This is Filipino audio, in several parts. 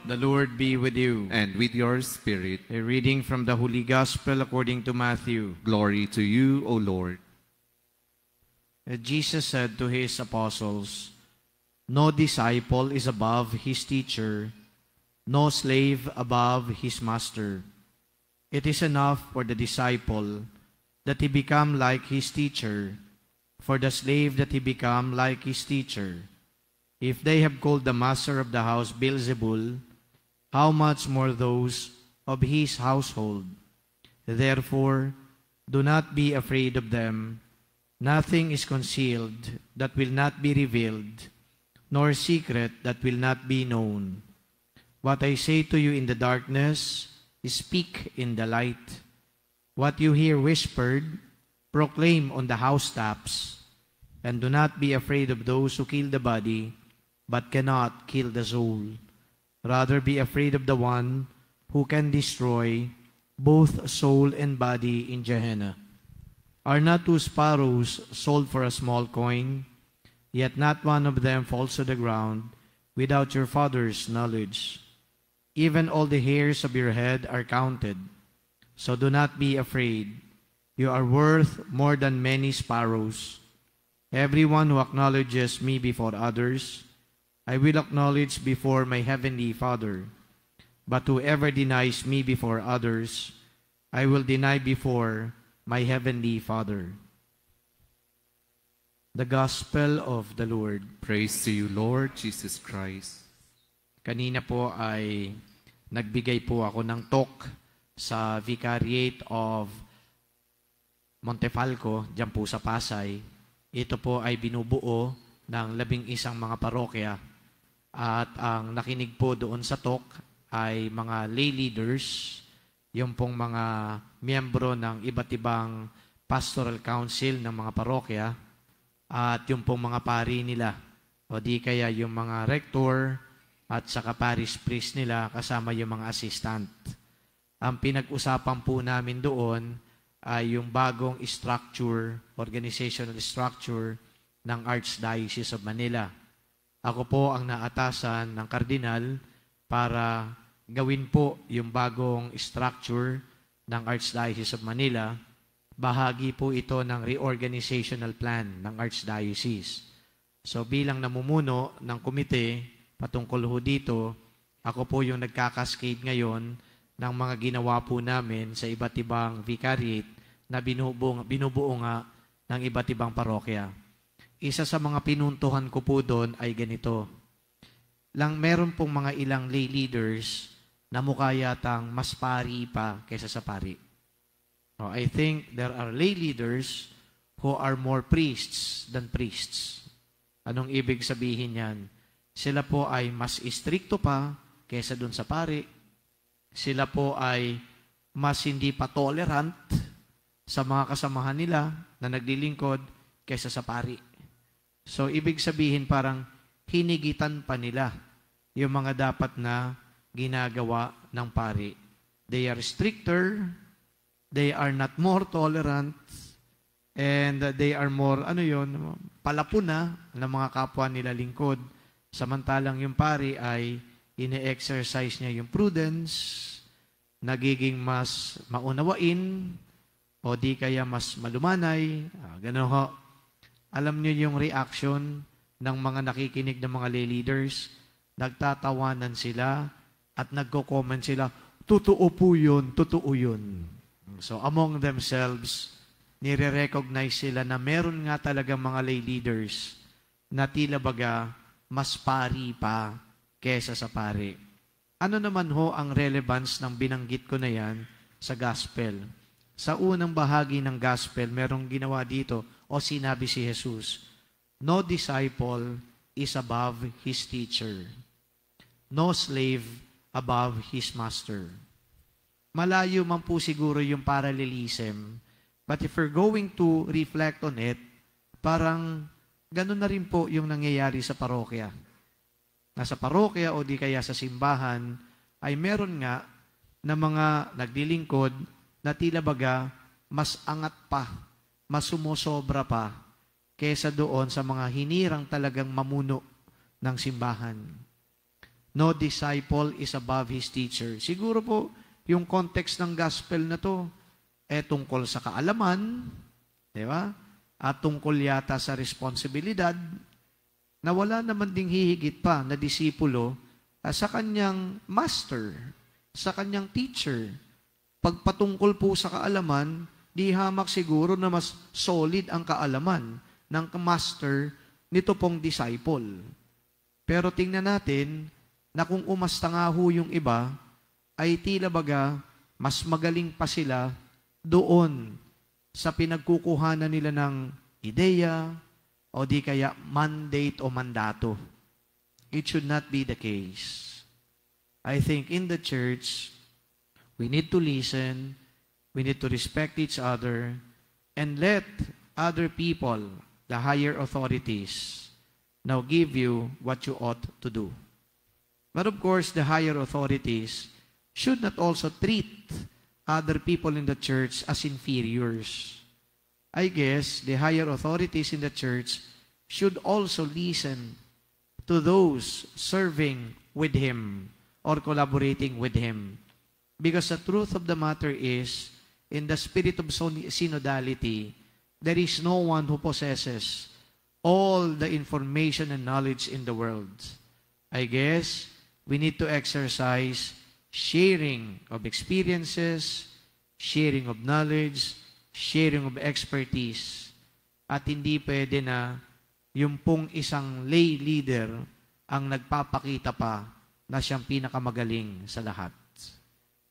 The Lord be with you. And with your spirit. A reading from the Holy Gospel according to Matthew. Glory to you, O Lord. Jesus said to his apostles, "No disciple is above his teacher, no slave above his master. It is enough for the disciple that he become like his teacher, for the slave that he become like his teacher. If they have called the master of the house Beelzebul, how much more those of his household? Therefore, do not be afraid of them. Nothing is concealed that will not be revealed, nor secret that will not be known. What I say to you in the darkness, speak in the light. What you hear whispered, proclaim on the housetops. And do not be afraid of those who kill the body, but cannot kill the soul. Rather be afraid of the one who can destroy both soul and body in Gehenna. Are not 2 sparrows sold for a small coin? Yet not one of them falls to the ground without your Father's knowledge. Even all the hairs of your head are counted. So do not be afraid. You are worth more than many sparrows. Everyone who acknowledges me before others, I will acknowledge before my heavenly Father. But whoever denies me before others, I will deny before my heavenly Father." The Gospel of the Lord. Praise to you, Lord Jesus Christ. Kanina po ay nagbigay po ako ng talk sa Vicariate of Montefalco, dyan po sa Pasay. Ito po ay binubuo ng 11 mga parokya. At ang nakinig po doon sa talk ay mga lay leaders, yung pong mga miyembro ng iba't ibang pastoral council ng mga parokya, at yung pong mga pari nila, o di kaya yung mga rector at saka parish priest nila kasama yung mga assistant. Ang pinag-usapan po namin doon ay yung bagong structure, organizational structure ng Archdiocese of Manila. Ako po ang naatasan ng kardinal para gawin po yung bagong structure ng Archdiocese of Manila. Bahagi po ito ng reorganizational plan ng Archdiocese. So bilang namumuno ng komite patungkol ho dito, ako po yung nagkakaskade ngayon ng mga ginawa po namin sa iba't ibang vicariate na binubuo nga ng iba't ibang parokya. Isa sa mga pinuntuhan ko po doon ay ganito. Meron pong mga ilang lay leaders na mukha yatang mas pari pa kaysa sa pari. I think there are lay leaders who are more priests than priests. Anong ibig sabihin yan? Sila po ay mas istrikto pa kaysa dun sa pari. Sila po ay mas hindi pa tolerant sa mga kasamahan nila na naglilingkod kaysa sa pari. So, ibig sabihin parang hinigitan pa nila yung mga dapat na ginagawa ng pari. They are stricter, they are not more tolerant, and they are more, palapuna ng mga kapwa nila lingkod. Samantalang yung pari ay ine-exercise niya yung prudence, nagiging mas maunawain, o di kaya mas malumanay. Ganun ho. Alam niyo yung reaction ng mga nakikinig ng mga lay leaders, nagtatawanan sila at nagko-comment sila, totoo po yun, totoo yun. So among themselves, nire-recognize sila na meron nga talagang mga lay leaders na tila baga mas pari pa kesa sa pari. Ano naman ho ang relevance ng binanggit ko na yan sa gospel? Sa unang bahagi ng gospel, merong ginawa dito o sinabi si Jesus, "No disciple is above his teacher. No slave above his master." Malayo man po siguro yung parallelism, but if we're going to reflect on it, parang ganun na rin po yung nangyayari sa parokya. Nasa parokya o di kaya sa simbahan, ay meron nga na mga naglilingkod na tila baga mas angat pa, mas sumusobra pa kesa doon sa mga hinirang talagang mamuno ng simbahan. No disciple is above his teacher. Siguro po, yung context ng gospel na to, tungkol sa kaalaman, di ba? At tungkol yata sa responsibilidad, na wala naman ding hihigit pa na disipulo sa kanyang master, sa kanyang teacher. Pagpatungkol po sa kaalaman, di hamak siguro na mas solid ang kaalaman ng master nito pong disciple. Pero tingnan natin na kung umasta nga ho yung iba, ay tila baga mas magaling pa sila doon sa pinagkukuhanan nila ng ideya o di kaya mandate o mandato. It should not be the case. I think in the church, we need to listen, we need to respect each other, and let other people, the higher authorities, now give you what you ought to do. But of course, the higher authorities should not also treat other people in the church as inferiors. I guess the higher authorities in the church should also listen to those serving with him or collaborating with him. Because the truth of the matter is, in the spirit of synodality, there is no one who possesses all the information and knowledge in the world. I guess we need to exercise sharing of experiences, sharing of knowledge, sharing of expertise. At hindi pwede na yung pong isang lay leader ang nagpapakita pa na siyang pinakamagaling sa lahat.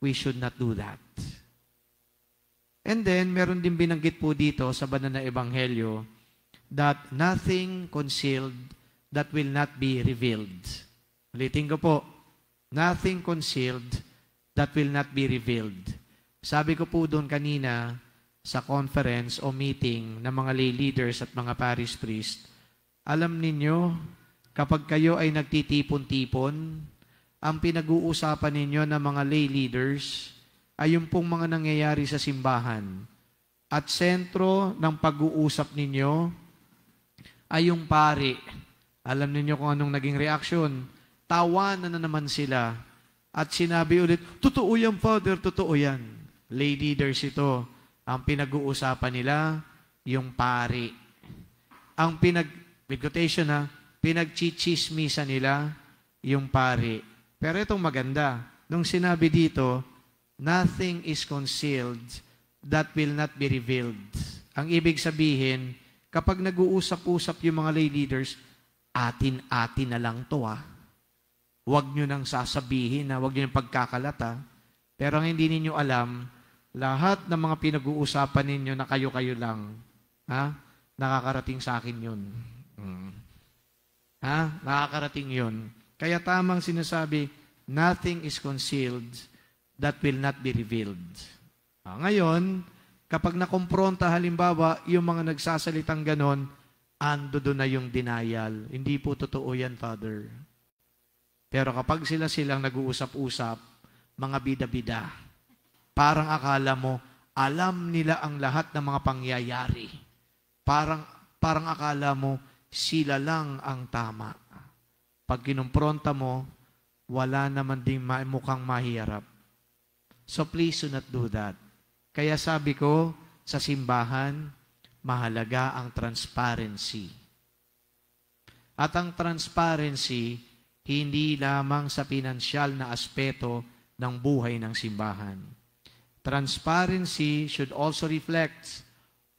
We should not do that. And then, meron din binanggit po dito sa banal na ebanghelyo that nothing concealed that will not be revealed. Ulitin ko po, nothing concealed that will not be revealed. Sabi ko po doon kanina sa conference o meeting ng mga lay leaders at mga parish priest, alam ninyo, kapag kayo ay nagtitipon-tipon, ang pinag-uusapan ninyo ng mga lay leaders ay yung pong mga nangyayari sa simbahan. At sentro ng pag-uusap ninyo ay yung pari. Alam ninyo kung anong naging reaksyon. Tawanan na naman sila. At sinabi ulit, totoo yan, Father, totoo yan. Lay leaders ito. Ang pinag-uusapan nila, yung pari. Ang pinagchichismisa nila, yung pari. Pero itong maganda, nung sinabi dito, nothing is concealed that will not be revealed. Ang ibig sabihin, kapag nag-uusap-usap yung mga lay leaders, atin-atin na lang to Huwag nyo nang sasabihin huwag nyo nang pagkakalata. Pero ang hindi ninyo alam, lahat ng mga pinag-uusapan ninyo na kayo-kayo lang, nakakarating sa akin yun. Nakakarating yun. Kaya tamang sinasabi, nothing is concealed that will not be revealed. Ngayon, kapag nakompronta halimbawa, yung mga nagsasalitang ganon, ando doon na yung denial. Hindi po totoo yan, Father. Pero kapag silang nag-uusap-usap, mga bida-bida, parang akala mo, alam nila ang lahat ng mga pangyayari. Parang akala mo, sila lang ang tama. Pag kinumpronta mo, wala naman ding mukhang mahirap. So please do not do that. Kaya sabi ko, sa simbahan, mahalaga ang transparency. At ang transparency, hindi lamang sa pinansyal na aspeto ng buhay ng simbahan. Transparency should also reflect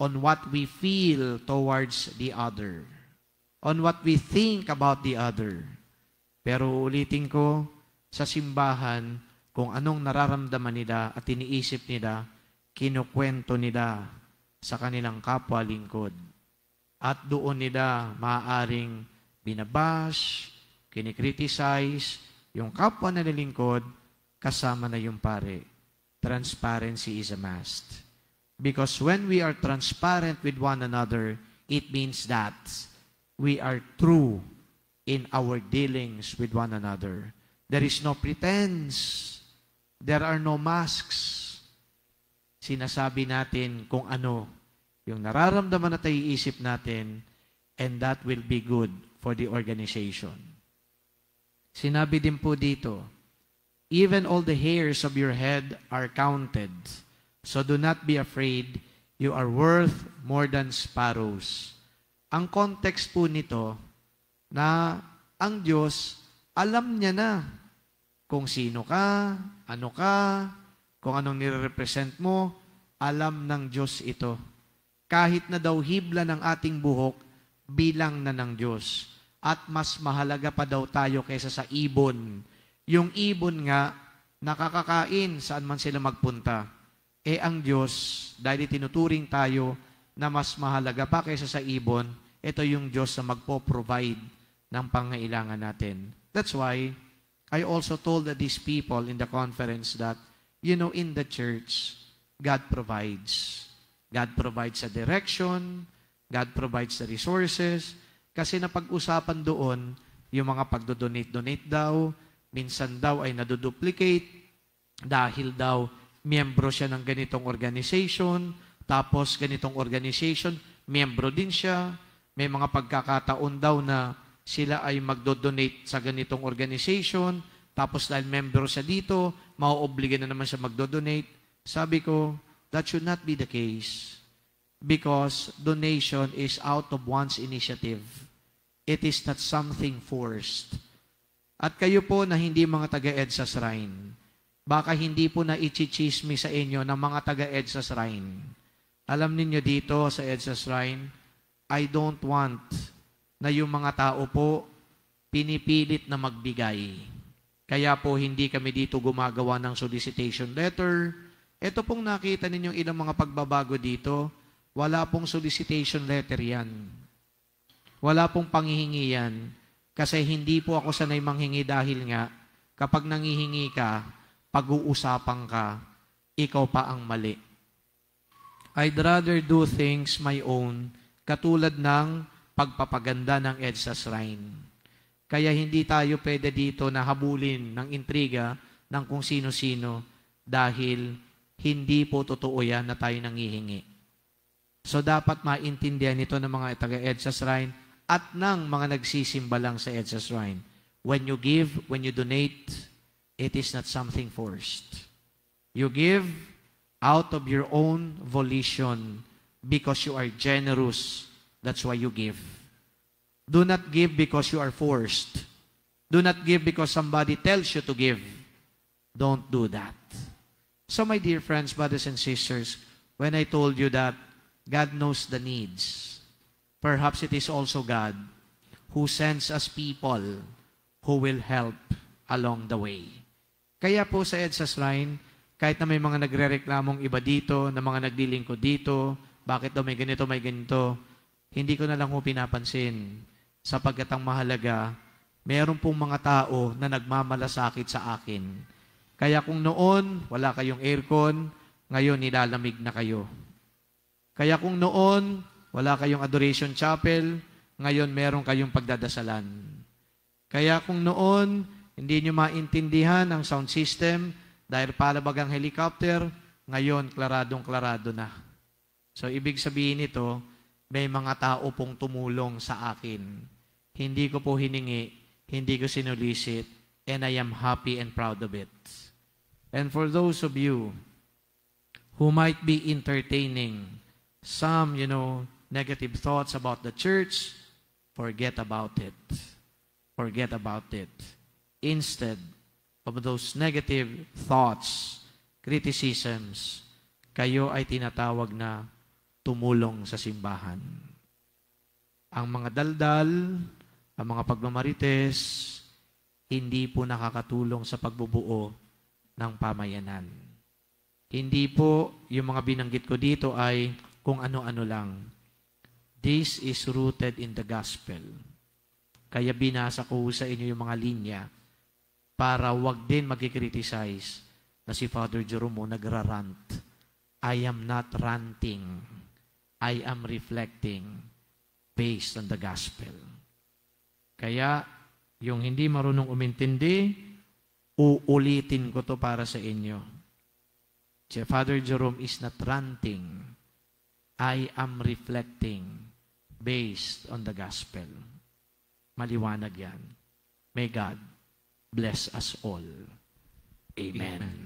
on what we feel towards the other, on what we think about the other. Pero ulitin ko, sa simbahan, kung anong nararamdaman nila at iniisip nila, kinukwento nila sa kanilang kapwa lingkod. At doon nila maaaring binabash, kinikriticize, yung kapwa na nilingkod, kasama na yung pare. Transparency is a must. Because when we are transparent with one another, it means that we are true in our dealings with one another. There is no pretense. There are no masks. Sinasabi natin kung ano yung nararamdaman at naiisip natin, and that will be good for the organization. Sinabi din po dito, even all the hairs of your head are counted. So do not be afraid, you are worth more than sparrows. Ang context po nito, na ang Diyos, alam niya na kung sino ka, ano ka, kung anong nire-represent mo, alam ng Diyos ito. Kahit na daw hibla ng ating buhok, bilang na ng Diyos. At mas mahalaga pa daw tayo kaysa sa ibon. Yung ibon nga, nakakakain saan man sila magpunta. Ang Diyos, dahil tinuturing tayo na mas mahalaga pa kaysa sa ibon, ito yung Diyos na magpo-provide ng pangailangan natin. That's why, I also told these people in the conference that, in the church, God provides. God provides a direction, God provides the resources, kasi napag-usapan doon, yung mga pagdodonate-donate daw, minsan daw ay naduduplicate, dahil daw, miyembro siya ng ganitong organization, tapos ganitong organization, miyembro din siya, may mga pagkakataon daw na sila ay magdodonate sa ganitong organization, tapos dahil membro siya dito, mauobliga na naman siya magdodonate. Sabi ko, that should not be the case. Because donation is out of one's initiative. It is not something forced. At kayo po na hindi mga taga-EDSA Shrine, baka hindi po na ichichismi sa inyo ng mga taga-EDSA Shrine. Alam ninyo dito sa EDSA Shrine, I don't want na yung mga tao po pinipilit na magbigay. Kaya po hindi kami dito gumagawa ng solicitation letter. Ito pong nakita ninyong ilang mga pagbabago dito, wala pong solicitation letter yan. Wala pong panghihingi yan. Kasi hindi po ako sanay manghingi dahil nga, kapag nanghihingi ka, pag-uusapan ka, ikaw pa ang mali. I'd rather do things my own, katulad ng pagpapaganda ng EDSA Shrine. Kaya hindi tayo pwede dito na habulin ng intriga ng kung sino-sino dahil hindi po totoo yan na tayo nanghihingi. So dapat maintindihan ito ng mga taga-EDSA Shrine at ng mga nagsisimba lang sa EDSA Shrine. When you give, when you donate, it is not something forced. You give out of your own volition because you are generous. That's why you give. Do not give because you are forced. Do not give because somebody tells you to give. Don't do that. So my dear friends, brothers and sisters, when I told you that God knows the needs, perhaps it is also God who sends us people who will help along the way. Kaya po sa EDSA Shrine, kahit na may mga nagre-reklamong iba dito, na mga naglilingkod dito, bakit daw may ganito, hindi ko na lang po pinapansin. Sapagkat ang mahalaga, meron pong mga tao na nagmamalasakit sa akin. Kaya kung noon, wala kayong aircon, ngayon nilalamig na kayo. Kaya kung noon, wala kayong adoration chapel, ngayon meron kayong pagdadasalan. Kaya kung noon, hindi nyo maintindihan ang sound system dahil palabagang helicopter, ngayon klaradong-klarado na. So ibig sabihin nito, may mga tao pong tumulong sa akin. Hindi ko po hiningi, hindi ko sinulisit, and I am happy and proud of it. And for those of you who might be entertaining some, negative thoughts about the church, forget about it. Forget about it. Instead of those negative thoughts, criticisms, kayo ay tinatawag na tumulong sa simbahan. Ang mga daldal, ang mga pagmamarites, hindi po nakakatulong sa pagbubuo ng pamayanan. Hindi po yung mga binanggit ko dito ay kung ano-ano lang. This is rooted in the gospel. Kaya binasa ko sa inyo yung mga linya para wag din magkikriticize na si Father Jerome nagrarant. I am not ranting. I am reflecting based on the gospel. Kaya, yung hindi marunong umintindi, uulitin ko to para sa inyo. Si Father Jerome is not ranting. I am reflecting based on the gospel. Maliwanag yan. May God bless us all. Amen. Amen.